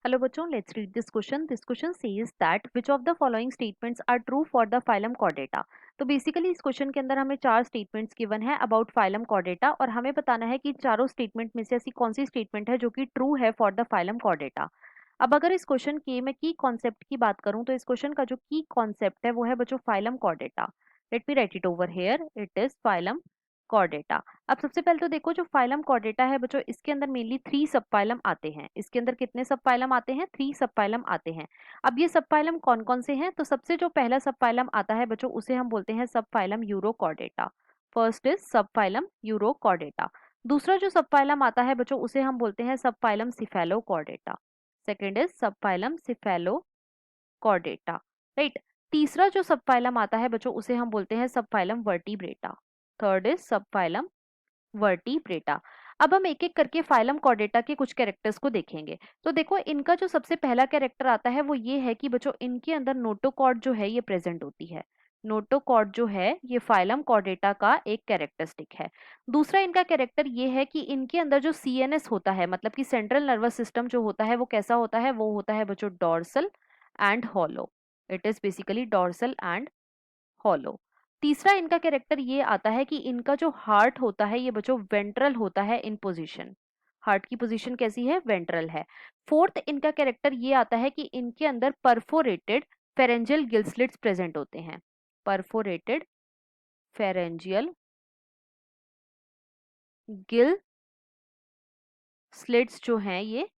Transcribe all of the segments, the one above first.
Hello बच्चों, let's read this question. This question says that which of the following statements are true for the phylum Chordata. तो basically इस question के अंदर हमें चार statements given है अबाउट फाइलम कॉर्डेटा और हमें बताना है कि चारों स्टेटमेंट में से ऐसी कौन सी स्टेटमेंट है जो कि ट्रू है फॉर द फाइलम कॉर्डेटा। अब अगर इस क्वेश्चन की मैं की कॉन्सेप्ट की बात करूं तो इस क्वेश्चन का जो की कॉन्सेप्ट है वो है बच्चों phylum Chordata. Let me right it over here, it is phylum Chordata. अब सबसे पहले तो देखो जो फाइलम कॉर्डेटा है बच्चों, इसके अंदर मेनली 3 सब फाइलम आते हैं। इसके अंदर कितने सब फाइलम आते हैं? 3 सब फाइलम आते हैं। अब ये सब फाइलम कौन कौन से हैं? तो सबसे जो पहला सब फाइलम आता है बच्चों उसे हम बोलते हैं सब फाइलम यूरोकॉर्डेटा। फर्स्ट इज सब फाइलम यूरोकॉर्डेटा। दूसरा जो सब फाइलम आता है बच्चों उसे हम बोलते हैं सब फाइलम सिफेलोकॉर्डेटा। सेकेंड इज सब फाइलम सिफेलोकॉर्डेटा, राइट। तीसरा जो सब फाइलम आता है बच्चों उसे हम बोलते हैं सब फाइलम वर्टिब्रेटा। थर्ड इज सब फाइलम वर्टिब्रेटा। अब हम एक एक करके फाइलम कॉर्डेटा के कुछ कैरेक्टर्स को देखेंगे। तो देखो इनका जो सबसे पहला कैरेक्टर आता है वो ये है कि बच्चों इनके अंदर नोटोकॉर्ड जो है ये प्रेजेंट होती है। नोटोकॉर्ड जो है ये फाइलम कॉर्डेटा का एक कैरेक्टरिस्टिक है। दूसरा इनका कैरेक्टर ये है कि इनके अंदर जो सीएनएस होता है, मतलब कि सेंट्रल नर्वस सिस्टम जो होता है वो कैसा होता है? वो होता है बच्चों dorsal and hollow. It is basically dorsal and hollow. तीसरा इनका कैरेक्टर ये आता है कि इनका जो हार्ट होता है ये बच्चों वेंट्रल होता है इन पोजीशन। हार्ट की पोजीशन कैसी है? वेंट्रल है। फोर्थ इनका कैरेक्टर ये आता है कि इनके अंदर perforated pharyngeal gill slits present होते हैं। परफोरेटेड फेरेंजियल गिल स्लिट्स जो हैं ये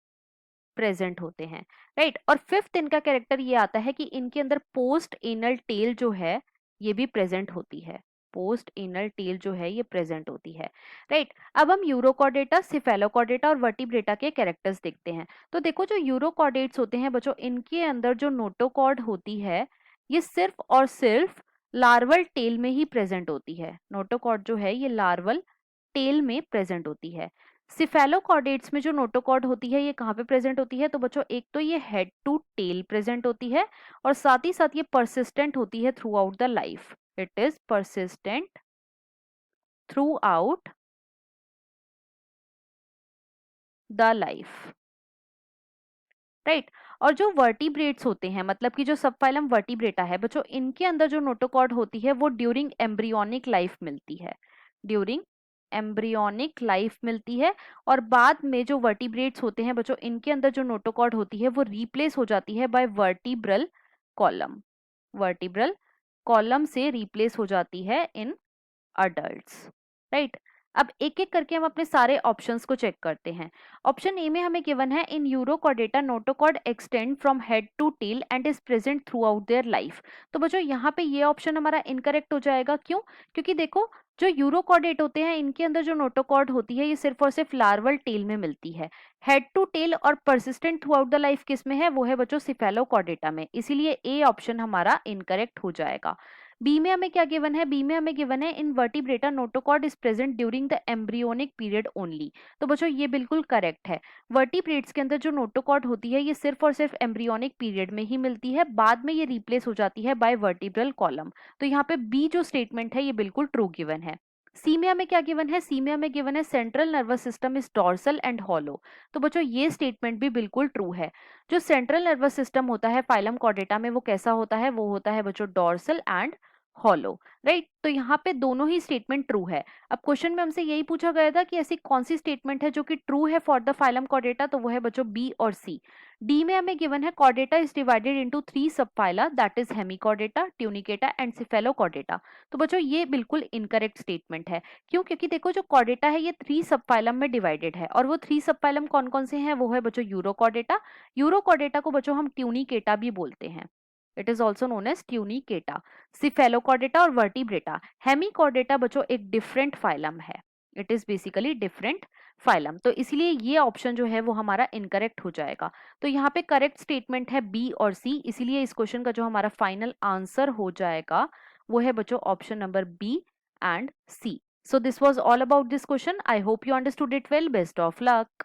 प्रेजेंट होते हैं, राइट। और फिफ्थ इनका कैरेक्टर ये आता है कि इनके अंदर पोस्ट एनल टेल जो है ये भी प्रेजेंट होती है। पोस्ट एनल टेल जो है ये प्रेजेंट होती है, राइट। अब हम यूरोकॉर्डेटा, सिफेलोकॉर्डेटा और वर्टिब्रेटा के कैरेक्टर्स देखते हैं। तो देखो जो यूरोकॉर्डेट्स होते हैं बच्चों, इनके अंदर जो नोटोकॉर्ड होती है ये सिर्फ और सिर्फ लार्वल टेल में ही प्रेजेंट होती है। नोटोकॉर्ड जो है ये लार्वल टेल में प्रेजेंट होती है। सिफेलोकॉर्डेट्स में जो नोटोकॉर्ड होती है ये कहाँ पे प्रेजेंट होती है? तो बच्चों एक तो ये हेड टू टेल प्रेजेंट होती है और साथ ही साथ ये परसिस्टेंट होती है through out the life. It is persistent through out the life, right. और जो वर्टिब्रेट्स होते हैं, मतलब कि जो सबफाइलम वर्टिब्रेटा है बच्चों, इनके अंदर जो नोटोकॉर्ड होती है वो ड्यूरिंग एम्ब्रियोनिक लाइफ मिलती है। ड्यूरिंग एम्ब्रियोनिक लाइफ मिलती है और बाद में जो वर्टिब्रेट्स होते हैं बच्चों, इनके अंदर जो नोटोकॉर्ड होती है वो रिप्लेस हो जाती है by vertebral column. Vertebral column से रिप्लेस हो जाती है इन अडल्ट्स, राइट। अब एक एक करके हम अपने सारे ऑप्शंस को चेक करते हैं। ऑप्शन ए में हमें गिवन है in urochordata notochord extend from head to tail end is present throughout their life. तो बच्चों यहाँ पे ये ऑप्शन हमारा इनकरेक्ट हो जाएगा। क्यों? क्योंकि देखो जो यूरोकॉर्डेट होते हैं इनके अंदर जो नोटोकॉर्ड होती है ये सिर्फ और सिर्फ लार्वल टेल में मिलती है। हेड टू टेल और persistent through out the life किस में है? वो है बच्चों सिफेलोकॉर्डेटा में। इसीलिए ए ऑप्शन हमारा इनकरेक्ट हो जाएगा। बी में हमें क्या गिवन है? बी में हमें गिवन है in vertebrata notochord is present during the embryonic period only. तो बच्चों ये बिल्कुल करेक्ट है। वर्टिब्रेट्स के अंदर जो नोटोकॉर्ड होती है ये सिर्फ और सिर्फ एम्ब्रियोनिक पीरियड में ही मिलती है, बाद में ये रिप्लेस हो जाती है बाय वर्टिब्रल कॉलम। तो यहाँ पे बी जो स्टेटमेंट है ये बिल्कुल ट्रू गिवन है। सी में हमें क्या गिवन है? सी में हमें गिवन है central nervous system is dorsal and hollow. तो बच्चों ये स्टेटमेंट भी बिल्कुल ट्रू है। जो सेंट्रल नर्वस सिस्टम होता है फाइलम कॉर्डेटा में वो कैसा होता है? वो होता है बच्चों डॉर्सल एंड हॉलो, राइट। तो यहाँ पे दोनों ही स्टेटमेंट ट्रू है। अब क्वेश्चन में हमसे यही पूछा गया था कि ऐसी कौन सी स्टेटमेंट है जो कि ट्रू है फॉर द फाइलम कॉर्डेटा, तो वो है बच्चों बी और सी। डी में हमें गिवन है कॉर्डेटा इज डिवाइडेड इनटू 3 सब phyla, that is Hemichordata, Tunicata and cephalochordata. तो बच्चों ये बिल्कुल इनकरेक्ट स्टेटमेंट है। क्यों? क्योंकि देखो जो कॉर्डेटा है ये 3 सब फाइलम में डिवाइडेड है और वो 3 सब फाइलम कौन कौन से हैं? वो है बच्चों यूरोकॉर्डेटा। यूरोकॉर्डेटा को बच्चों हम ट्यूनिकेटा भी बोलते हैं। It is also known as tunicata. Cephalochordata और वर्टिब्रेटा। हेमिकॉर्डेटा बच्चों एक डिफरेंट फाइलम है। It is basically different phylum. तो इसीलिए ये ऑप्शन जो है वो हमारा इनकरेक्ट हो जाएगा। तो यहाँ पे करेक्ट स्टेटमेंट है बी और सी, इसीलिए इस क्वेश्चन का जो हमारा फाइनल आंसर हो जाएगा वो है बच्चों option number B and C. So this was all about this question. I hope you understood it well. Best of luck.